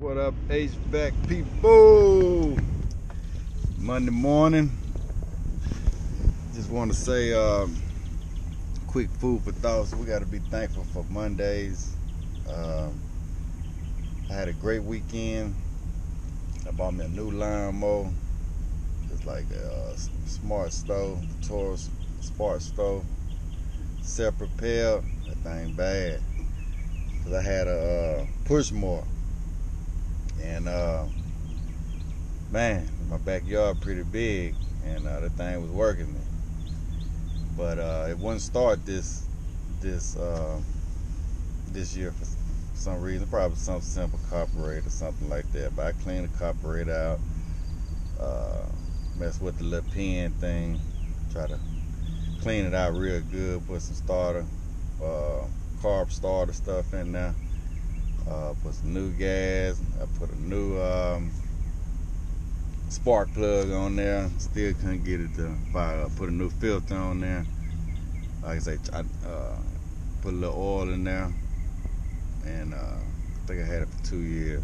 What up, HVAC people? Monday morning. Just want to say quick food for thought. We got to be thankful for Mondays. I had a great weekend. I bought me a new lawnmower. It's like a smart stove, Taurus smart stove. Self-propelled. That thing bad. Cause I had a push mower. And man, my backyard pretty big, and the thing was working me. But it wouldn't start this year for some reason. Probably some simple carburetor or something like that. But I cleaned the carburetor out, messed with the little pin thing, try to clean it out real good. Put some starter, carb starter stuff in there. Put some new gas. I put a new spark plug on there. Still couldn't get it to fire up. Put a new filter on there. Like I say, I put a little oil in there, and I think I had it for 2 years.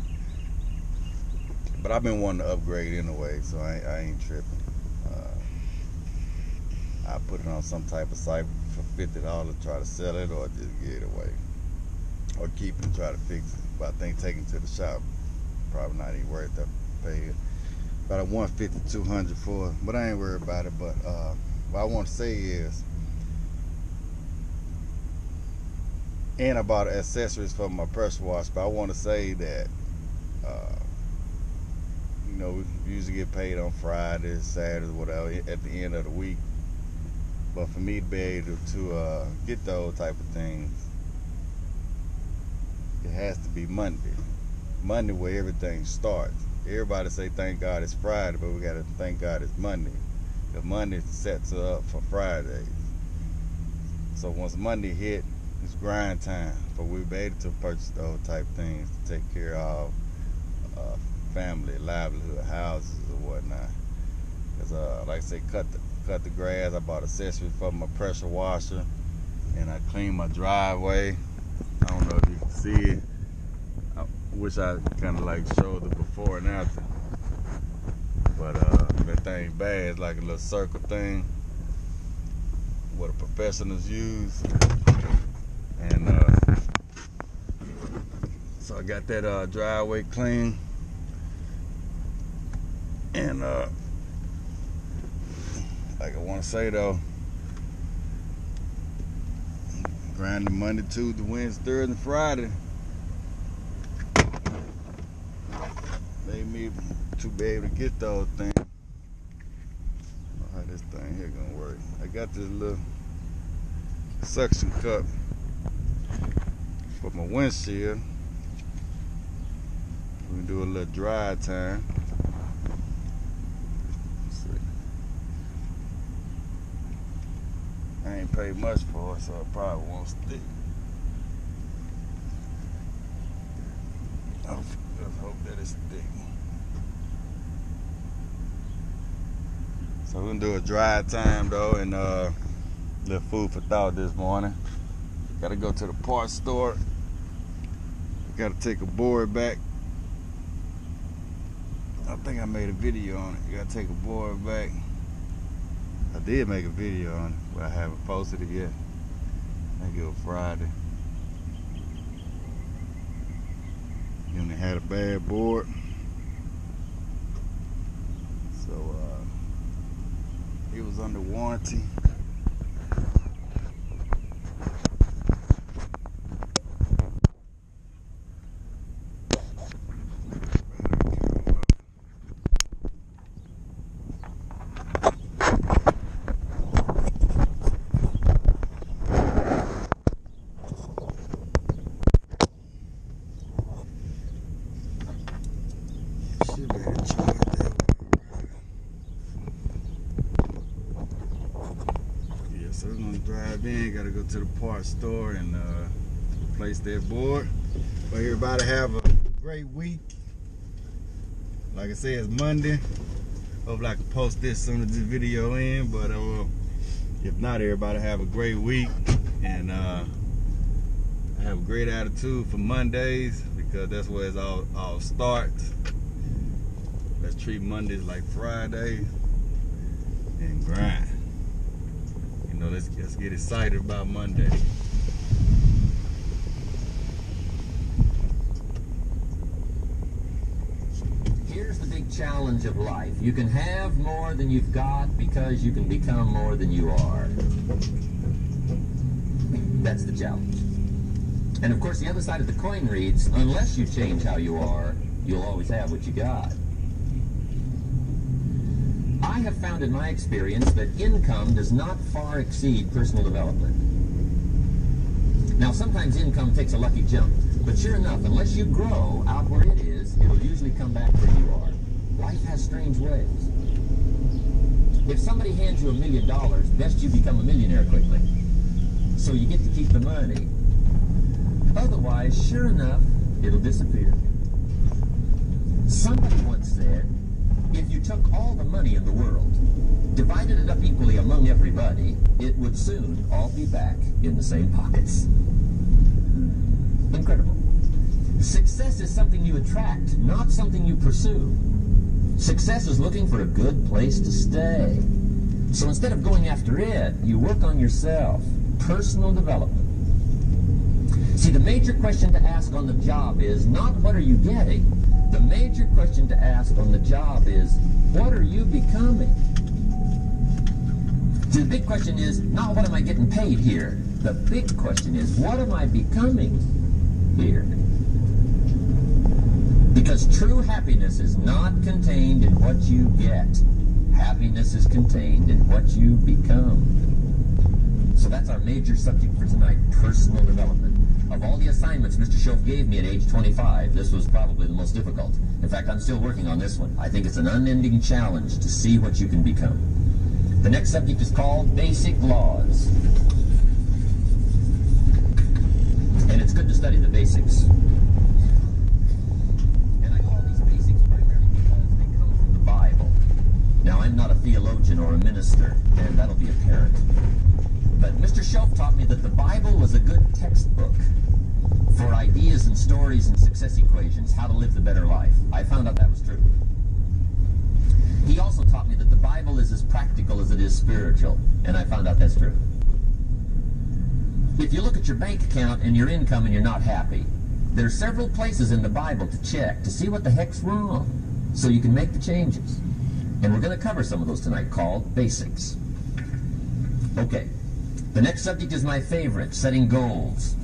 But I've been wanting to upgrade anyway, so I ain't tripping. I put it on some type of site for $50 to try to sell it, or just get it away. Or keep it and try to fix it. But I think taking it to the shop, probably not even worth it. Pay about $150, $200 for it. But I ain't worried about it. But what I want to say is, and I bought accessories for my pressure wash. But I want to say that, you know, we usually get paid on Fridays, Saturdays, whatever, at the end of the week. But for me to be able to get those type of things, it has to be Monday. Monday where everything starts. Everybody say thank God it's Friday, but we gotta thank God it's Monday. Because Monday sets up for Fridays. So once Monday hit, it's grind time. But we'll be able to purchase those type things to take care of family, livelihood, houses or whatnot. Because like I say, cut the grass. I bought accessories for my pressure washer, and I cleaned my driveway. I don't know if you can see it. I wish I kind of like showed the before and after. But that thing bad. It's like a little circle thing, what the professionals use. And so I got that driveway clean. And like I want to say though, grinding Monday, Tuesday, Wednesday, Thursday, and Friday. Made me to be able to get those things. I don't know how this thing here gonna work. I got this little suction cup for my windshield. We can do a little dry time. Let's see. I ain't paid much for it, so it probably won't stick. Let's hope that it sticks. So we're gonna do a dry time though, and little food for thought this morning. Gotta go to the parts store. Gotta take a board back. I think I made a video on it. You gotta take a board back. I did make a video on it, but I haven't posted it yet. I think it was Friday. And they had a bad board. So it was under warranty. So we're gonna drive in, gotta go to the parts store and replace that board. But everybody have a great week. Like I said, it's Monday. Hopefully I can post this soon as this video in, but if not, everybody have a great week. And I have a great attitude for Mondays, because that's where it's all starts. Let's treat Mondays like Fridays and grind. You know, let's get excited about Monday. Here's the big challenge of life. You can have more than you've got because you can become more than you are. That's the challenge. And of course, the other side of the coin reads, unless you change how you are, you'll always have what you got. I have found in my experience that income does not far exceed personal development. Now, sometimes income takes a lucky jump, but sure enough, unless you grow out where it is, it'll usually come back where you are. Life has strange ways. If somebody hands you $1 million, best you become a millionaire quickly, so you get to keep the money. Otherwise, sure enough, it'll disappear. Somebody once said, if you took all the money in the world, divided it up equally among everybody, it would soon all be back in the same pockets. Incredible. Success is something you attract, not something you pursue. Success is looking for a good place to stay. So instead of going after it, you work on yourself. Personal development. See, the major question to ask on the job is not what are you getting? The major question to ask on the job is, what are you becoming? See, the big question is not what am I getting paid here? The big question is, what am I becoming here? Because true happiness is not contained in what you get. Happiness is contained in what you become. So that's our major subject for tonight, personal development. Of all the assignments Mr. Schoaf gave me at age 25, this was probably the most difficult. In fact, I'm still working on this one. I think it's an unending challenge to see what you can become. The next subject is called Basic Laws. And it's good to study the basics. And I call these basics primarily because they come from the Bible. Now, I'm not a theologian or a minister, and that'll be apparent. But Mr. Schoaf taught me that the Bible was a good textbook for ideas and stories and success equations, how to live the better life. I found out that was true. He also taught me that the Bible is as practical as it is spiritual, and I found out that's true. If you look at your bank account and your income and you're not happy, there are several places in the Bible to check to see what the heck's wrong, so you can make the changes. And we're going to cover some of those tonight, called basics. Okay. The next subject is my favorite, setting goals.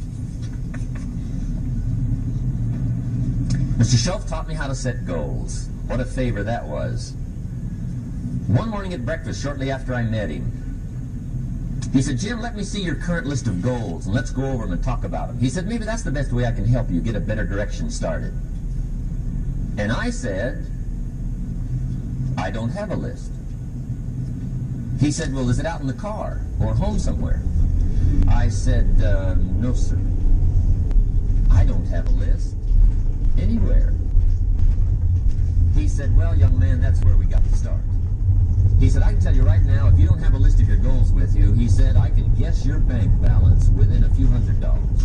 Mr. Schoaf taught me how to set goals. What a favor that was. One morning at breakfast, shortly after I met him, he said, Jim, let me see your current list of goals, and let's go over them and talk about them. He said, maybe that's the best way I can help you get a better direction started. And I said, I don't have a list. He said, well, is it out in the car or home somewhere? I said, no, sir. I don't have a list anywhere. He said, well, young man, that's where we got to start. He said, I can tell you right now, if you don't have a list of your goals with you, he said, I can guess your bank balance within a few $100s.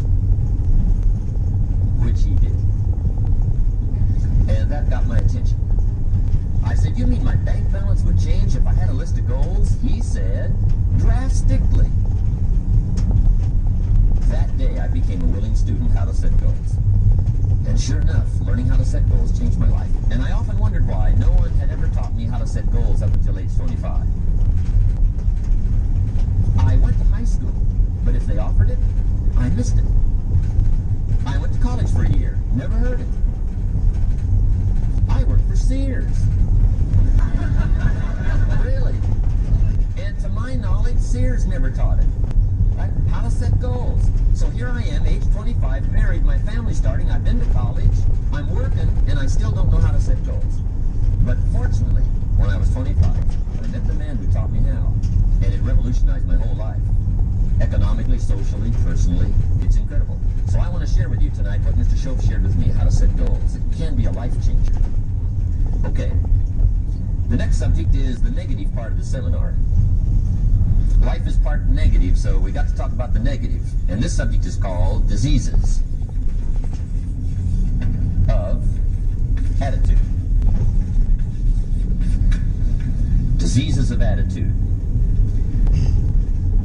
Which he did. And that got my attention. I said, you mean my bank balance would change if I had a list of goals? He said, drastically. That day, I became a willing student how to set goals. And sure enough, learning how to set goals changed my life. And I often wondered why no one had ever taught me how to set goals up until age 25. I went to high school, but if they offered it, I missed it. I went to college for a year, never heard it. I worked for Sears. Really? And to my knowledge, Sears never taught it. Right? How to set goals. So here I am, age 25, married, my family's starting, I've been to college, I'm working, and I still don't know how to set goals. But fortunately, when I was 25, I met the man who taught me how, and it revolutionized my whole life. Economically, socially, personally, it's incredible. So I want to share with you tonight what Mr. Schoaf shared with me, how to set goals. It can be a life changer. Okay. The next subject is the negative part of the seminar. Life is part negative, so we got to talk about the negative. And this subject is called diseases of attitude. Diseases of attitude.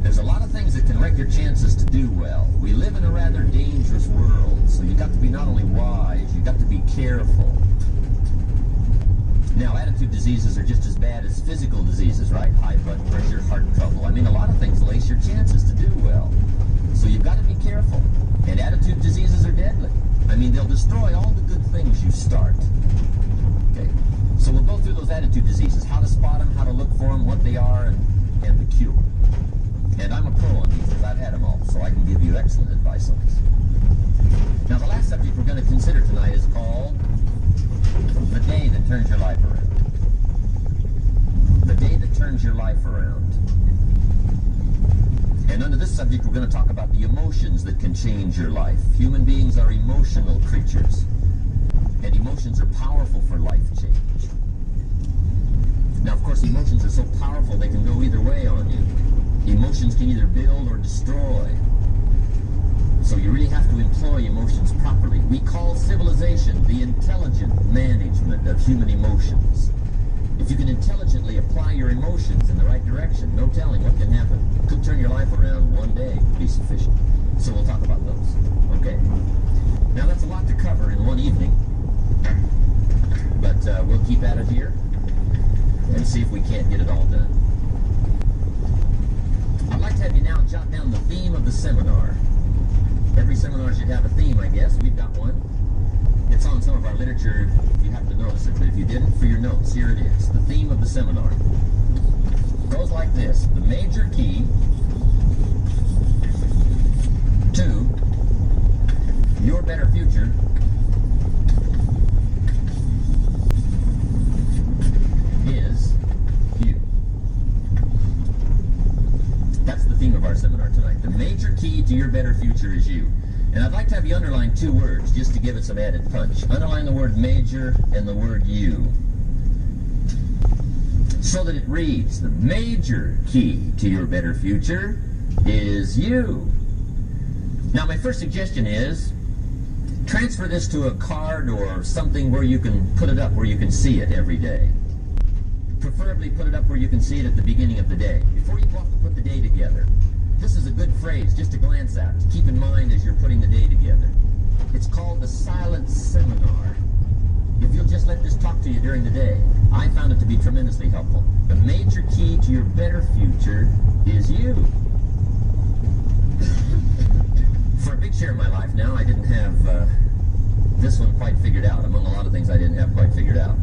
There's a lot of things that can wreck your chances to do well. We live in a rather dangerous world, so you got to be not only wise, you got to be careful. Now, attitude diseases are just as bad as physical diseases, right? High blood pressure, heart trouble. I mean, a lot of things lace your chances to do well. So you've got to be careful. And attitude diseases are deadly. I mean, they'll destroy all the good things you start. Okay? So we'll go through those attitude diseases, how to spot them, how to look for them, what they are, and the cure. And I'm a pro on these because I've had them all, so I can give you excellent advice on this. Now, the last subject we're going to consider tonight is called the day that turns your life around. The day that turns your life around. And under this subject, we're going to talk about the emotions that can change your life. Human beings are emotional creatures, and emotions are powerful for life change. Now, of course, emotions are so powerful they can go either way on you. Emotions can either build or destroy. So you really have to employ emotions properly. We call civilization the intelligent management of human emotions. If you can intelligently apply your emotions in the right direction, no telling what can happen. Could turn your life around one day would be sufficient. So we'll talk about those. Okay. Now that's a lot to cover in one evening. But we'll keep at it here and see if we can't get it all done. I'd like to have you now jot down the theme of the seminar. Every seminar should have a theme, I guess. We've got one. It's on some of our literature if you happen to notice it, but if you didn't, for your notes, here it is. The theme of the seminar goes like this. The major key to your better future is you. That's the theme of our seminar tonight. The major key to your better future is you. And I'd like to have you underline two words just to give it some added punch. Underline the word major and the word you. So that it reads, the major key to your better future is you. Now my first suggestion is, transfer this to a card or something where you can put it up, where you can see it every day. Preferably put it up where you can see it at the beginning of the day, before you go off to put the day together. This is a good phrase just to glance at, to keep in mind as you're putting the day together. It's called the silent seminar. If you'll just let this talk to you during the day, I found it to be tremendously helpful. The major key to your better future is you. For a big share of my life now, I didn't have this one quite figured out, among a lot of things I didn't have quite figured out.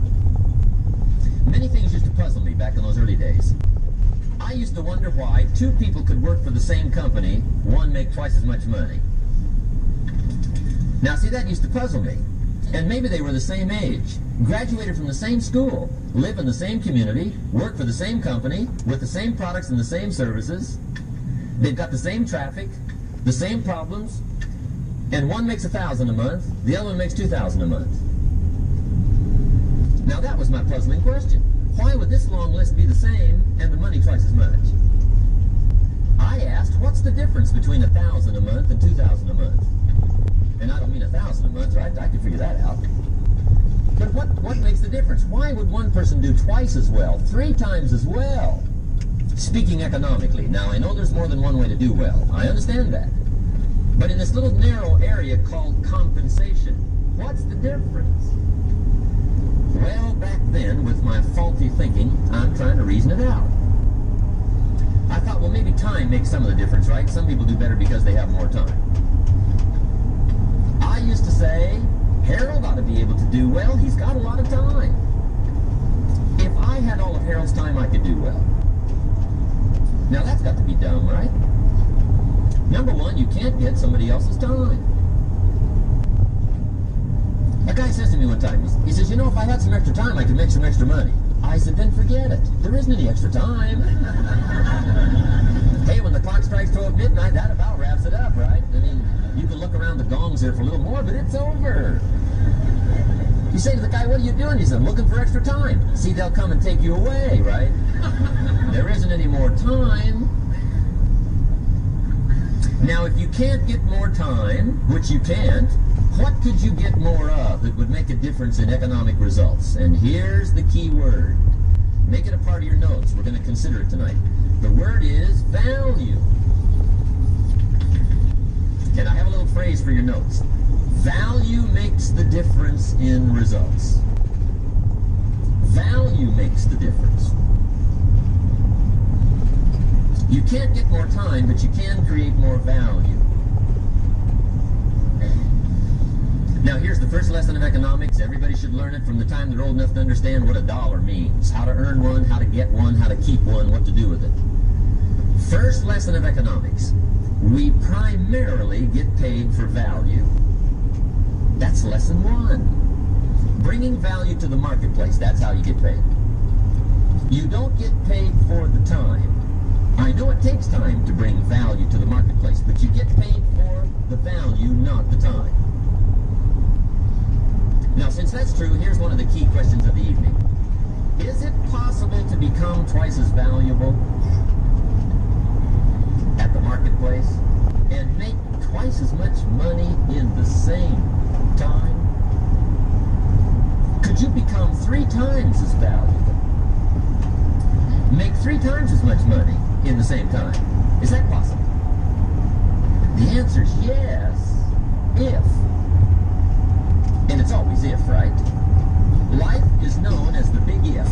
Many things used to puzzle me back in those early days. I used to wonder why two people could work for the same company, one make twice as much money. Now see, that used to puzzle me. And maybe they were the same age, graduated from the same school, live in the same community, work for the same company, with the same products and the same services. They've got the same traffic, the same problems, and one makes $1,000 a month, the other one makes $2,000 a month. Now that was my puzzling question. Why would this long list be the same and the money twice as much? I asked, what's the difference between $1,000 a month and $2,000 a month? And I don't mean $1,000 a month, right? I can figure that out. But what makes the difference? Why would one person do twice as well, 3 times as well? Speaking economically. Now, I know there's more than one way to do well. I understand that. But in this little narrow area called compensation, what's the difference? Well, back then, with my faulty thinking, I'm trying to reason it out. I thought, well, maybe time makes some of the difference, right? Some people do better because they have more time. I used to say, Harold ought to be able to do well. He's got a lot of time. If I had all of Harold's time, I could do well. Now, that's got to be dumb, right? Number one, you can't get somebody else's time. A guy says to me one time, he says, you know, if I had some extra time, I could make some extra money. I said, then forget it. There isn't any extra time. Hey, when the clock strikes 12 midnight, that about wraps it up, right? I mean, you can look around the gongs there for a little more, but it's over. You say to the guy, what are you doing? He said, I'm looking for extra time. See, they'll come and take you away, right? There isn't any more time. Now, if you can't get more time, which you can't, what could you get more of that would make a difference in economic results? And here's the key word. Make it a part of your notes. We're going to consider it tonight. The word is value. And I have a little phrase for your notes. Value makes the difference in results. Value makes the difference. You can't get more time, but you can create more value. Now, here's the first lesson of economics. Everybody should learn it from the time they're old enough to understand what a dollar means, how to earn one, how to get one, how to keep one, what to do with it. First lesson of economics. We primarily get paid for value. That's lesson one. Bringing value to the marketplace, that's how you get paid. You don't get paid for the time. I know it takes time to bring value to the marketplace, but you get paid for the value, not the time. Now, since that's true, here's one of the key questions of the evening. Is it possible to become twice as valuable at the marketplace and make twice as much money in the same time? Could you become 3 times as valuable? Make 3 times as much money in the same time? Is that possible? The answer is yes, if. And it's always if, right? Life is known as the big if.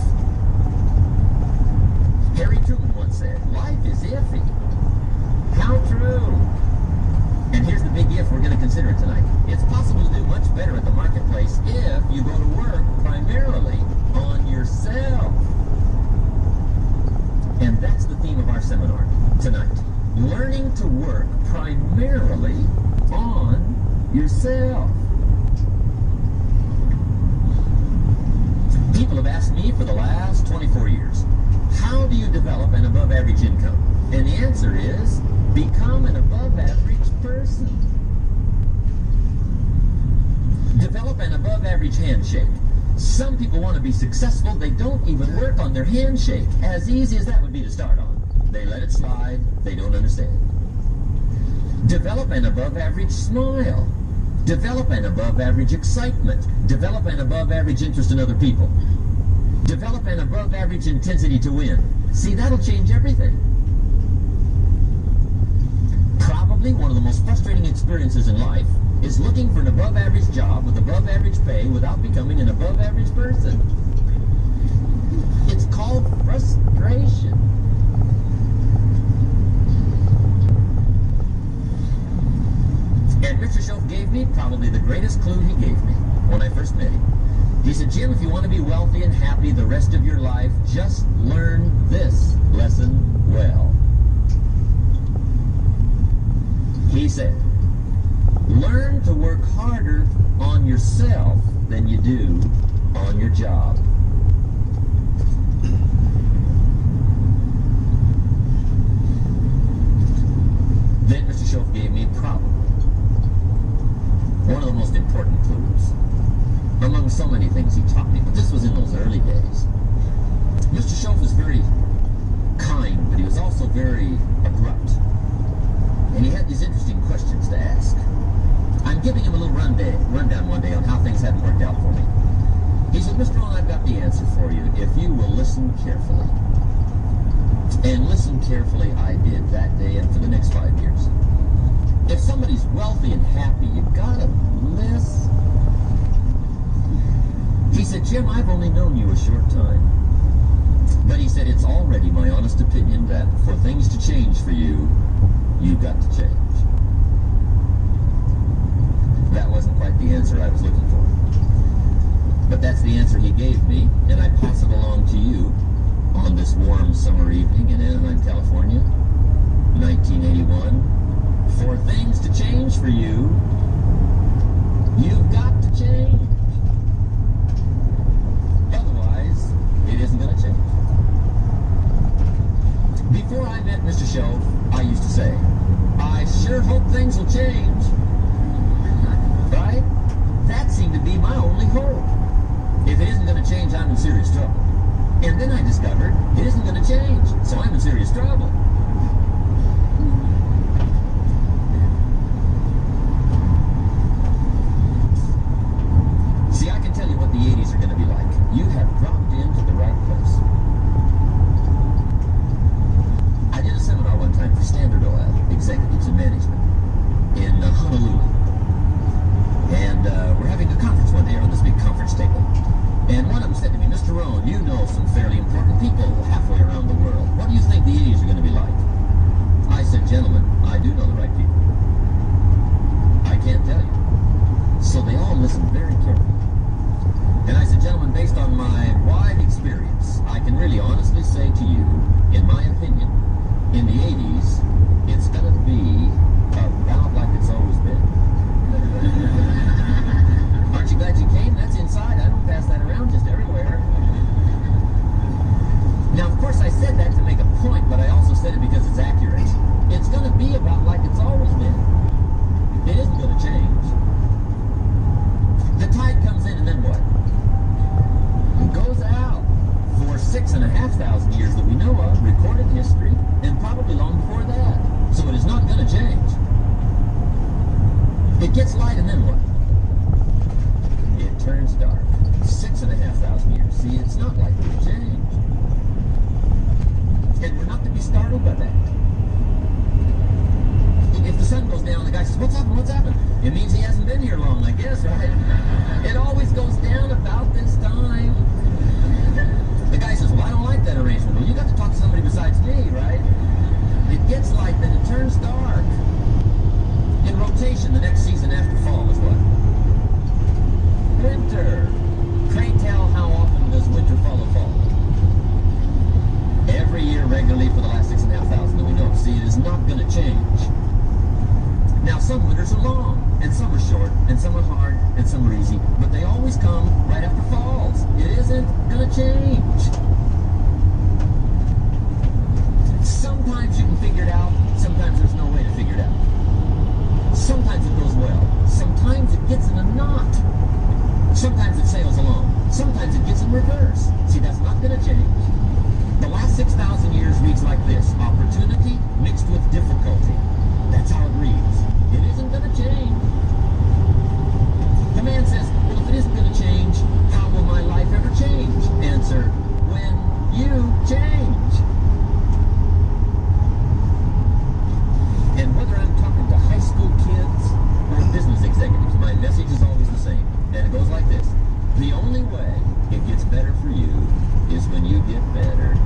Harry Truman once said, life is iffy. How true. And here's the big if we're going to consider it tonight. It's possible to do much better at the marketplace if you go to work primarily on yourself. And that's the theme of our seminar tonight. Learning to work primarily on yourself. People have asked me for the last 24 years, how do you develop an above average income? And the answer is, become an above average person. Develop an above average handshake. Some people want to be successful, they don't even work on their handshake. As easy as that would be to start on. They let it slide, they don't understand. Develop an above average smile. Develop an above average excitement. Develop an above average interest in other people. Develop an above average intensity to win. See, that'll change everything. Probably one of the most frustrating experiences in life is looking for an above average job with above average pay without becoming an above average person. It's called frustration. And Mr. Schoaf gave me probably the greatest clue he gave me when I first met him. He said, Jim, if you want to be wealthy and happy the rest of your life, just learn this lesson well. He said, learn to work harder on yourself than you do on your job. Then Mr. Schoaf gave me probably one of the most important clues among so many things he taught me, but this was in those early days. Mr. Schoaf was very kind, but he was also very abrupt. And he had these interesting questions to ask. I'm giving him a little rundown one day on how things hadn't worked out for me. He said, Mr. Owen, I've got the answer for you if you will listen carefully. And listen carefully I did that day and for the next 5 years. If somebody's wealthy and happy, you gotta listen. He said, Jim, I've only known you a short time. But he said, it's already my honest opinion that for things to change for you, you've got to change. That wasn't quite the answer I was looking for. But that's the answer he gave me, and I pass it along to you on this warm summer evening in Anaheim, California, 1981. For things to change for you, you've got to change. Otherwise, it isn't going to change. Before I met Mr. Schoaf, I used to say, I sure hope things will change. Right? That seemed to be my only hope. If it isn't going to change, I'm in serious trouble. And then I discovered it isn't going to change, so I'm in serious trouble. some fairly important people halfway around the world. What do you think the 80s are going to be like? I said, gentlemen, I do know the right people. I can't tell you. So they all listened very carefully. And I said, gentlemen, based on my wide experience, I can really honestly say to you, in my opinion, in the 80s, it's going to be about like it's always been. Aren't you glad you came? That's inside. I don't pass that around just everywhere. Now, of course, I said that to make a point, but I also said it because it's accurate. It's going to be about like it's always been. It isn't going to change. The tide comes in and then what? It goes out for 6,500 years that we know of, recorded history, and probably long before that. So it is not going to change. It gets light and then what? It turns dark. 6,500 years. See, it's not likely to change. And we're not to be startled by that. If the sun goes down, the guy says, what's happened? What's happened? It means he hasn't been here long, I guess, right? It always goes down about this time. The guy says, well, I don't like that arrangement. Well, you got to talk to somebody besides me, right? It gets light, then it turns dark. In rotation, the next season after fall is what? Winter. Pray tell, how often does winter follow fall? Every year regularly for the last 6,500 that we know of. See, it is not going to change. Now, some winters are long, and some are short, and some are hard, and some are easy, but they always come right after falls. It isn't going to change. Sometimes you can figure it out, sometimes there's no way to figure it out. Sometimes it goes well, sometimes it gets in a knot. Sometimes it sails along, sometimes it gets in reverse. See, that's not going to change. The last 6,000 years reads like this: opportunity mixed with difficulty. That's how it reads. It isn't going to change. The man says, well, if it isn't going to change, how will my life ever change? Answer, when you change. And whether I'm talking to high school kids or business executives, my message is always the same. And it goes like this: the only way it gets better for you is when you get better.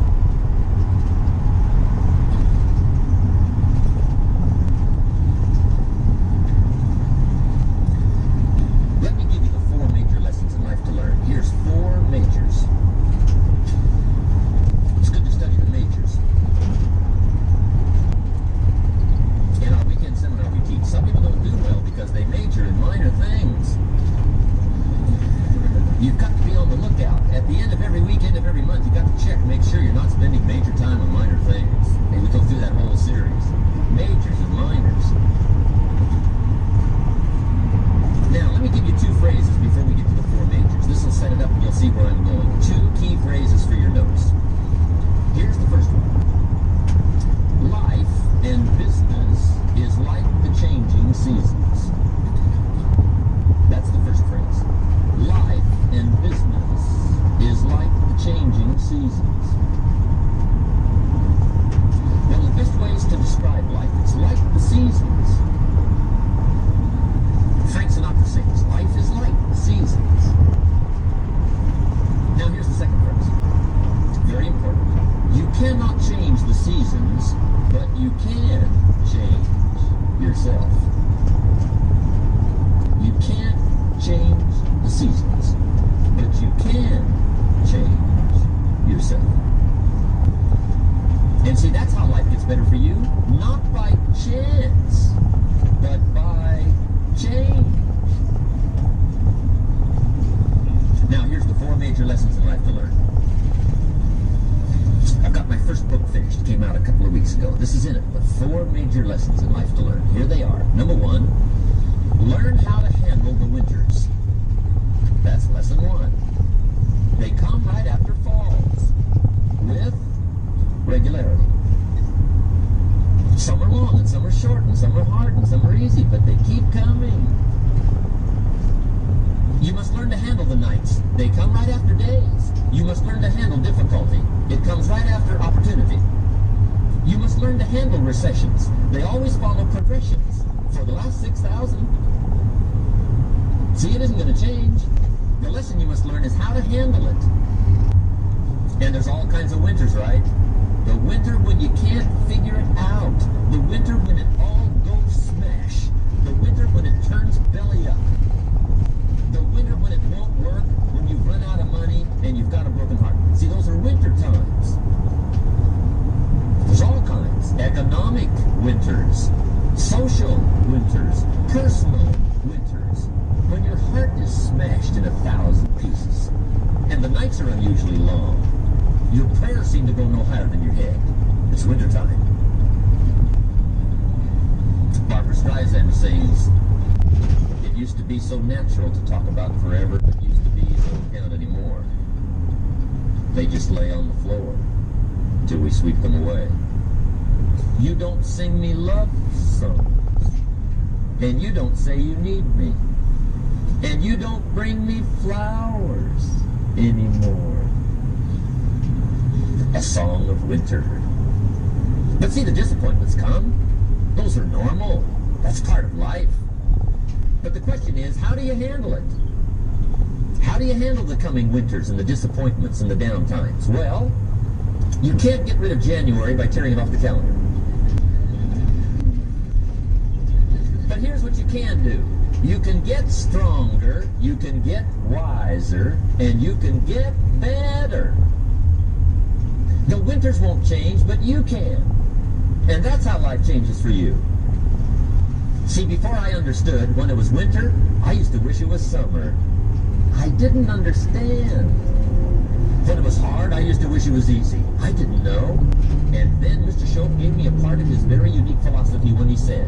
Let me give you the 4 major lessons in life to learn. Here's 4 majors. It's good to study the majors. In our weekend seminar we teach, some people don't do well because they major in minor things. You've got to be on the lookout. At the end of every week, end of every month, you've got to check, make sure you're not spending major time on minor things. Maybe we go through that whole series. Majors and minors. Now, let me give you 2 phrases before we get to the 4 majors. This will set it up and you'll see where I'm going. 2 key phrases for your notes. Here's the first one. Life and business is like the changing seasons. That's the first phrase. Life and business is like the changing seasons. One of the best ways to describe life, it's like the seasons. Frank Sinatra sings, life is like the seasons. Now here's the second phrase. Very important. You cannot change the seasons, but you can change yourself. You can't change the seasons, but you can change yourself. And see, that's how life gets better for you, not by chance, but by change. Now, here's the 4 major lessons in life to learn. I've got my first book finished. It came out a couple of weeks ago. This is in it, but 4 major lessons in life to learn. Here they are. Number 1, learn how to handle the winters. That's lesson 1. They come right after falls, with regularity. Some are long, and some are short, and some are hard, and some are easy, but they keep coming. You must learn to handle the nights. They come right after days. You must learn to handle difficulty. It comes right after opportunity. You must learn to handle recessions. They always follow progressions. For the last 6,000. See, it isn't going to change. The lesson you must learn is how to handle it. And there's all kinds of winters, right? The winter when you can't figure it out. The winter when it all goes smash. The winter when it turns belly up. The winter when it won't work, when you've run out of money and you've got a broken heart. See, those are winter times. There's all kinds. Economic winters, social winters, personal winters. When your heart is smashed in 1,000 pieces and the nights are unusually long, your prayers seem to go no higher than your head. It's wintertime. Barbara Streisand sings, "It used to be so natural to talk about forever, but used to be so don't count anymore. They just lay on the floor till we sweep them away. You don't sing me love songs, and you don't say you need me, and you don't bring me flowers anymore." A song of winter. But see, the disappointments come. Those are normal. That's part of life. But the question is, how do you handle it? How do you handle the coming winters and the disappointments and the downtimes? Well, you can't get rid of January by tearing it off the calendar. But here's what you can do. You can get stronger, you can get wiser, and you can get better. The winters won't change, but you can. And that's how life changes for you. See, before I understood, when it was winter, I used to wish it was summer. I didn't understand. When it was hard, I used to wish it was easy. I didn't know. And then Mr. Shope gave me a part of his very unique philosophy when he said,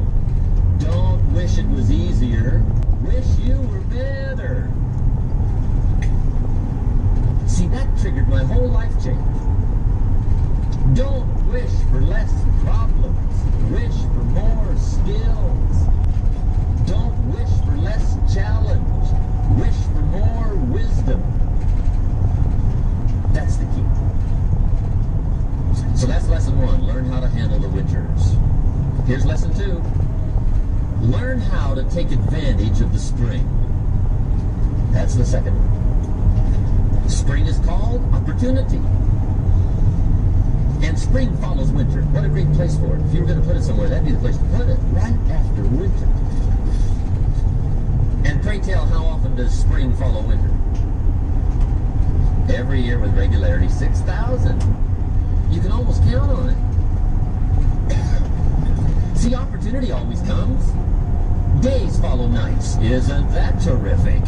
"Don't wish it was easier, wish you were better." See, that triggered my whole life change. Don't wish for less problems. Wish for more skills. Don't wish for less challenge. Wish for more wisdom. That's the key. So that's lesson 1. Learn how to handle the winters. Here's lesson 2. Learn how to take advantage of the spring. That's the second one. Spring is called opportunity. And spring follows winter. What a great place for it. If you were going to put it somewhere, that'd be the place to put it, right after winter. And pray tell, how often does spring follow winter? Every year with regularity, 6,000. You can almost count on it. See, opportunity always comes. Days follow nights. Isn't that terrific?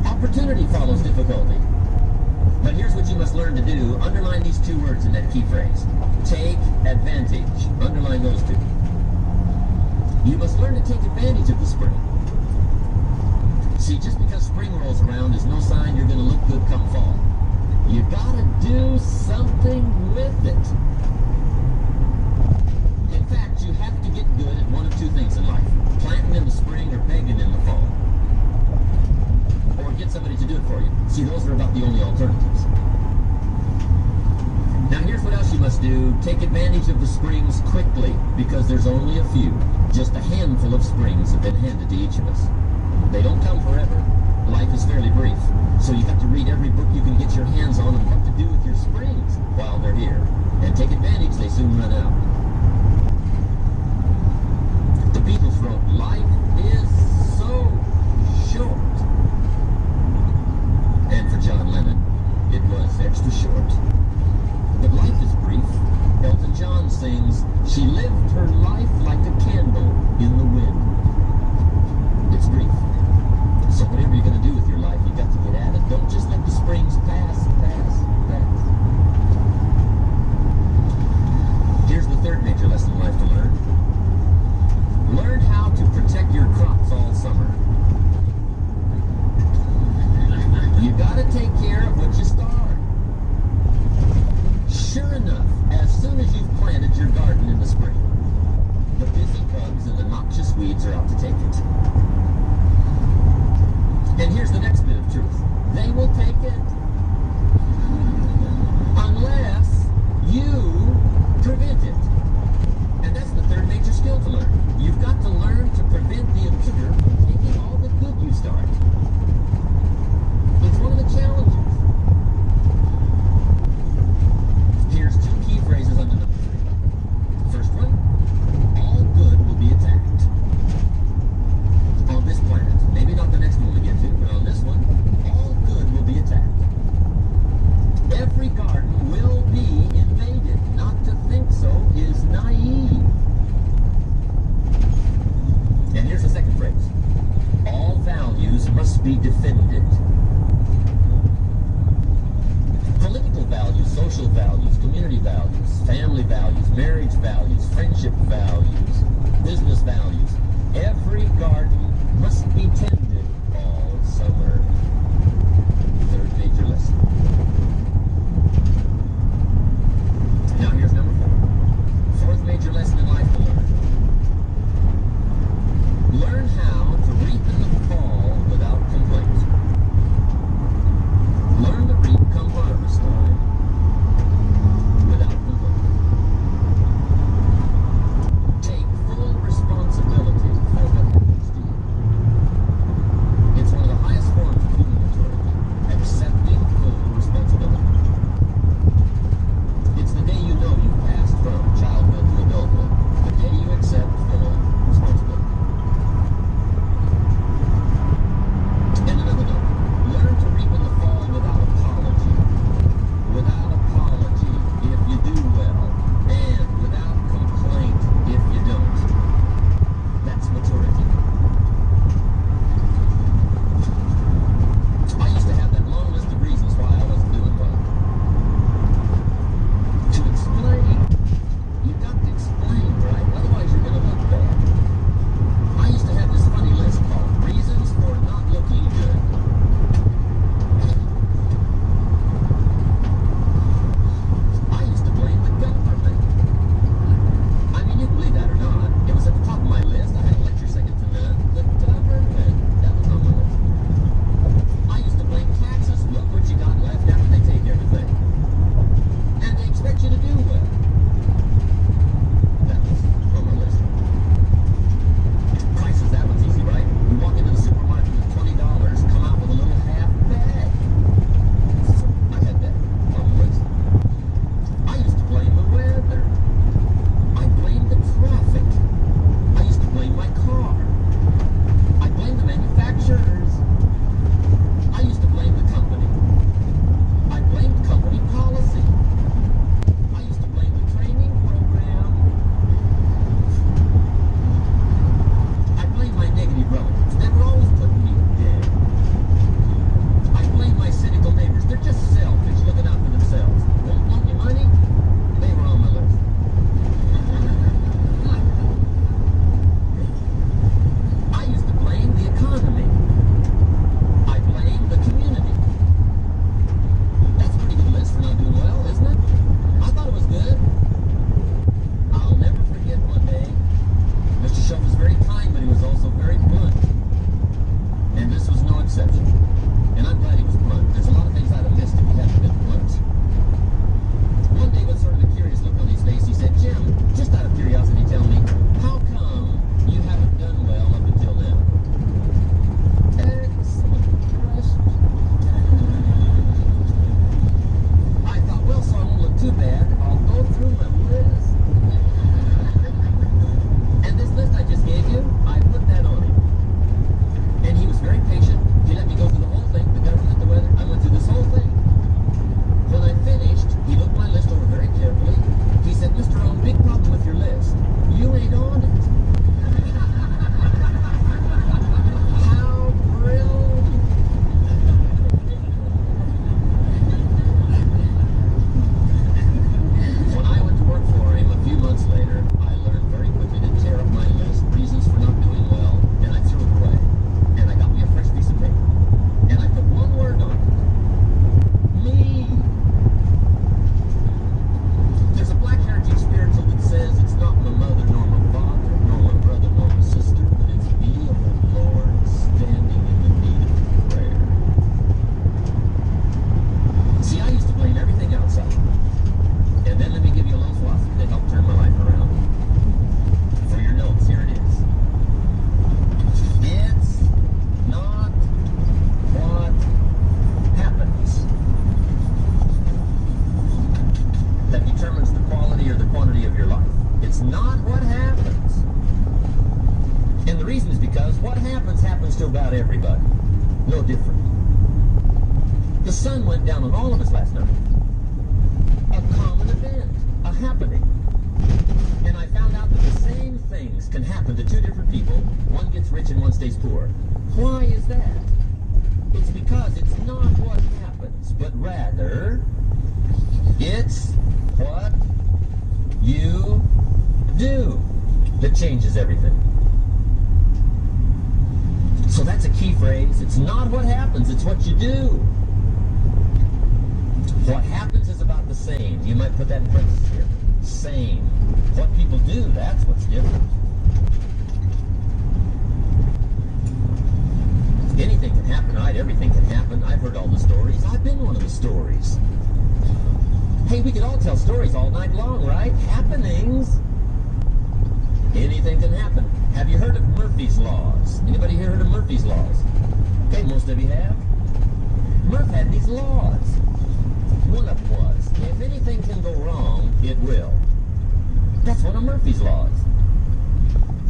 Opportunity follows difficulty. But here's what you must learn to do. Underline these 2 words in that key phrase. Take advantage. Underline those 2. You must learn to take advantage of the spring. See, just because spring rolls around is no sign you're going to look good come fall. You gotta do something with it. In fact, you have to get good at one of 2 things in life. Planting in the spring or begging in the fall. Or get somebody to do it for you. See, those are about the only alternatives. Now here's what else you must do. Take advantage of the springs quickly, because there's only a few. Just a handful of springs have been handed to each of us. They don't come forever. Life is fairly brief. So you have to read every book you can get your hands on what to do with your springs while they're here. And take advantage, they soon run out. The Beatles wrote, "Life is so short." And for John Lennon, it was extra short. But life is brief. Elton John sings, "She lived her life like a candle in the wind." It's brief. So whatever you're going to do with your life, you've got to get at it. Don't just let the springs pass. Here's the 3rd major lesson in life to learn. Learn how to protect your crops all summer. You gotta take care of what you start. Sure enough, as soon as you've planted your garden in the spring, the busy bugs and the noxious weeds are out to take it. And here's the next bit of truth. They will take it. Unless you prevent it. And that's the 3rd major skill to learn. You've got to learn to prevent the intruder from taking all the good you start. It's one of the challenges. values, family values, marriage values, friendship values, business values. Every garden must be tended all summer. Third major lesson. Now here's number 4. Fourth major lesson in life to learn. Learn how to reap in the fall without complaint. Learn to reap come harvest time without complaint. Take full responsibility for what happens to you. It's one of the highest forms of human maturity, accepting full responsibility. It's the day you know you've passed from childhood to adulthood, the day you accept full responsibility. And another note, learn to reap in the fall without apology. Without apology if you do well, and without complaint if you don't. That's maturity. I used to have that long list of reasons why I wasn't doing well. To explain, you've got to explain, right? Otherwise you're going to look bad. I used to have this funny list called Reasons for Not Looking Good. I used to blame the government. I mean, you can believe that or not. It was at the top of my list. I had a lecture second to none. The government, that was on my list. I used to blame taxes. Look what you got left after they take everything. And they expect you to do well. That was on my list. Prices, that one's easy, right? We walk into the supermarket with $20, come out with a little half bag. I had that on the list. I used to blame the weather. I blamed the traffic. I used to blame my car. I blamed the manufacturers. I used to blame the company. I blamed company policy. I used to blame the training program. I blame my negative relatives. They were always putting me down. I blame my cynical neighbors. They're just selfish, looking out for themselves. Won't loan you money? They were on my list. I used to blame the economy. I blame the community. That's a pretty good list for not doing well, isn't it? I thought it was good. I'll never forget one day. Mr. Shelf was very kind, but he was also very blunt. And this was no exception. And I'm glad he was blunt. There's a lot of things I'd have missed if he hadn't been blunt. One day, with sort of a curious look on his face, he said, "Jim, just out of curiosity, tell me, how come you haven't done well up until now?" Excellent question. I thought, well, so I won't look too bad. I'll go through my list. And this list I just gave you, I put that on him. And he was very patient. He let me go through the whole thing, the government, the weather. I went through this whole thing. When I finished, he looked my list over very carefully. He said, "Mr. Owen, big problem with your list. You ain't on it." How brilliant. When I went to work for him a few months later, I learned very quickly to tear up my list, reasons for not doing well, and I threw it away. And I got me a fresh piece of paper. And I put one word on it. Me. There's a Black Heritage spiritual that says it's not my mother, nor my father, nor my brother, nor my sister, but it's me, oh Lord, standing in the need of prayer. See, I used to blame everything outside. And then let me give you a little philosophy that helped turn my life around. For your notes, here it is. It's not what happens that determines the quality or the quantity of your life. It's not what happens. And the reason is because what happens to about everybody. No different. The sun went down on all of us last night. A common event. A happening. And I found out that the same things can happen to two different people. One gets rich and one stays poor. Why is that? It's because it's not what happens, but rather it's what you do that changes everything. So that's a key phrase. It's not what happens, it's what you do. What happens is about the same. You might put that in parentheses here. Same. What people do, that's what's different. Anything can happen, right? Everything can happen. I've heard all the stories. I've been one of the stories. Hey, we could all tell stories all night long, right? Happenings. Anything can happen. Have you heard of Murphy's Laws? Anybody here heard of Murphy's Laws? Okay, most of you have. Murph had these laws. One of them was, if anything can go wrong, it will. That's one of Murphy's Laws.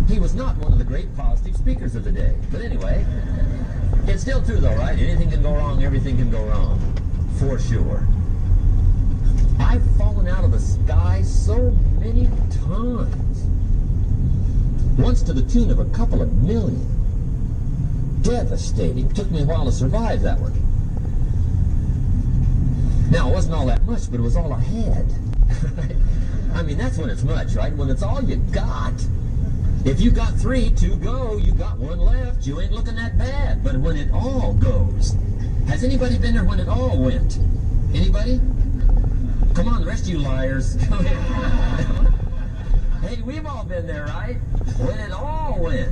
He was not one of the great positive speakers of the day. But anyway, it's still true though, right? Anything can go wrong, everything can go wrong. For sure. I've fallen out of the sky so many times. Once to the tune of a couple of million. Devastating. Took me a while to survive that one. Now, it wasn't all that much, but it was all I had. I mean, that's when it's much, right? When it's all you got. If you got 3 to go, you got 1 left. You ain't looking that bad. But when it all goes. Has anybody been there when it all went? Anybody? Come on, the rest of you liars. Come here. Hey, we've all been there, right? When it all went.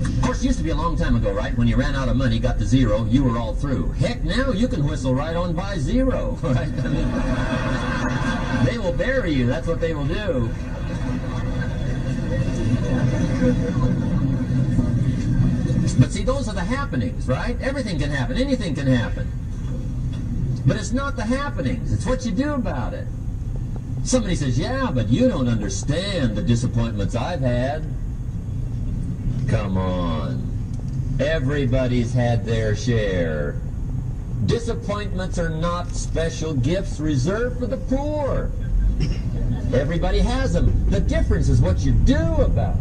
Of course, it used to be a long time ago, right? When you ran out of money, got to 0, you were all through. Heck, now you can whistle right on by 0, right? I mean, they will bury you. That's what they will do. But see, those are the happenings, right? Everything can happen. Anything can happen. But it's not the happenings. It's what you do about it. Somebody says, yeah, but you don't understand the disappointments I've had. Come on. Everybody's had their share. Disappointments are not special gifts reserved for the poor. Everybody has them. The difference is what you do about it.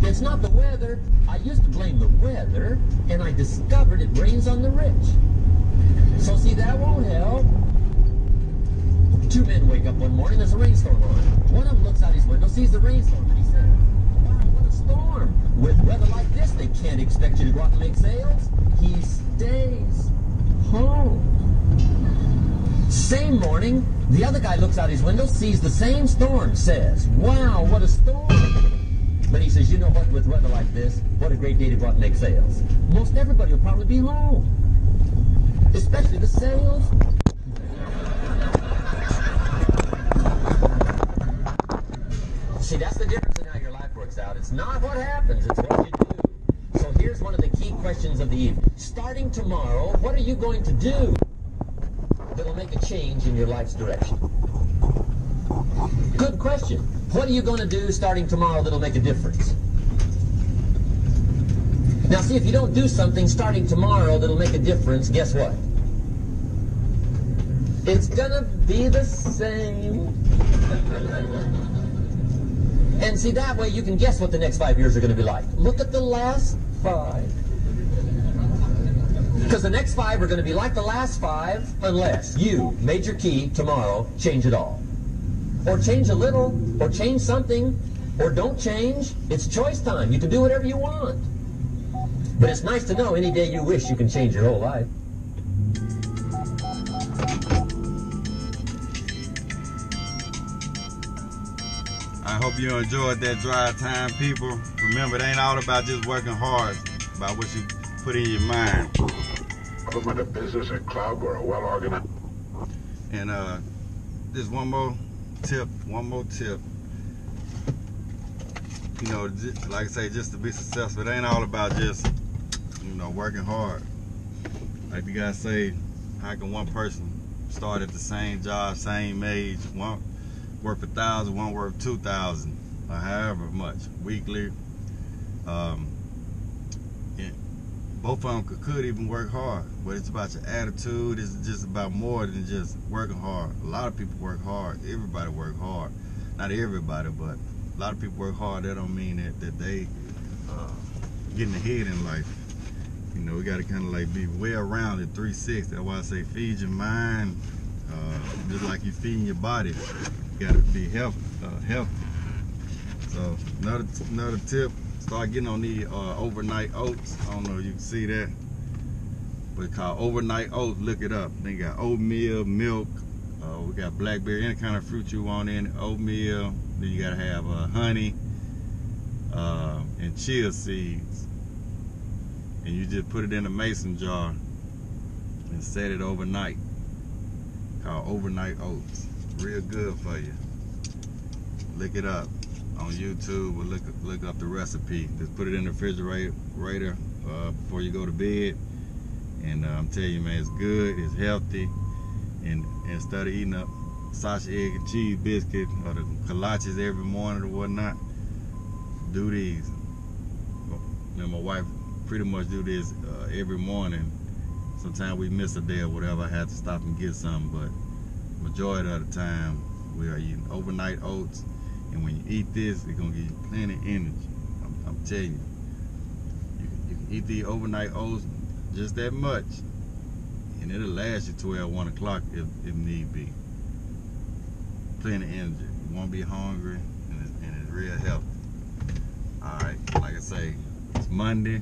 It's not the weather. I used to blame the weather, and I discovered it rains on the rich. So see, that won't help. 2 men wake up one morning, there's a rainstorm on. One of them looks out his window, sees the rainstorm, and he says, wow, what a storm. With weather like this, they can't expect you to go out and make sales. He stays home. Same morning, the other guy looks out his window, sees the same storm, says, wow, what a storm. But he says, you know what, with weather like this, what a great day to go out and make sales. Most everybody will probably be home. Especially the sales. See, that's the difference in how your life works out. It's not what happens, it's what you do. So here's one of the key questions of the evening. Starting tomorrow, what are you going to do that'll make a change in your life's direction? Good question. What are you going to do starting tomorrow that'll make a difference? Now see, if you don't do something starting tomorrow that'll make a difference, guess what? It's gonna be the same. And see, that way you can guess what the next 5 years are going to be like. Look at the last 5. Because the next 5 are going to be like the last 5 unless you, major key, tomorrow, change it all. Or change a little, or change something, or don't change. It's choice time. You can do whatever you want. But it's nice to know any day you wish you can change your whole life. I hope you enjoyed that drive time, people. Remember, it ain't all about just working hard. It's about what you put in your mind. With a business, a club, or a well-organized. And just one more tip. You know, like I say, just to be successful, it ain't all about just, you know, working hard. Like you guys say, how can one person start at the same job, same age, one worth 1,000, one worth 2,000, or however much weekly? Both of them could even work hard, but it's about your attitude. It's just about more than just working hard. A lot of people work hard. Everybody work hard. Not everybody, but a lot of people work hard. That don't mean that they getting ahead in life. You know, we got to kind of like be well-rounded, 360. That's why I say feed your mind, just like you feeding your body. You got to be healthy. So another tip, start getting on the overnight oats. I don't know if you can see that, but it's called overnight oats. Look it up. They got oatmeal, milk. We got blackberry, any kind of fruit you want in it, oatmeal. Then you gotta have honey and chia seeds, and you just put it in a mason jar and set it overnight. Called overnight oats. Real good for you. Look it up on YouTube or look up the recipe. Just put it in the refrigerator before you go to bed, and I'm telling you, man, it's good, it's healthy. And instead of eating a sausage, egg, and cheese biscuit or the kolaches every morning or whatnot, do these. Me and my wife pretty much do this every morning. Sometimes we miss a day or whatever, I have to stop and get something, but majority of the time we are eating overnight oats. And when you eat this, it's gonna give you plenty of energy. I'm telling you, you can eat the overnight oats just that much, and it'll last you 1 o'clock if need be. Plenty of energy. You won't be hungry, and it's real healthy. All right, like I say, it's Monday.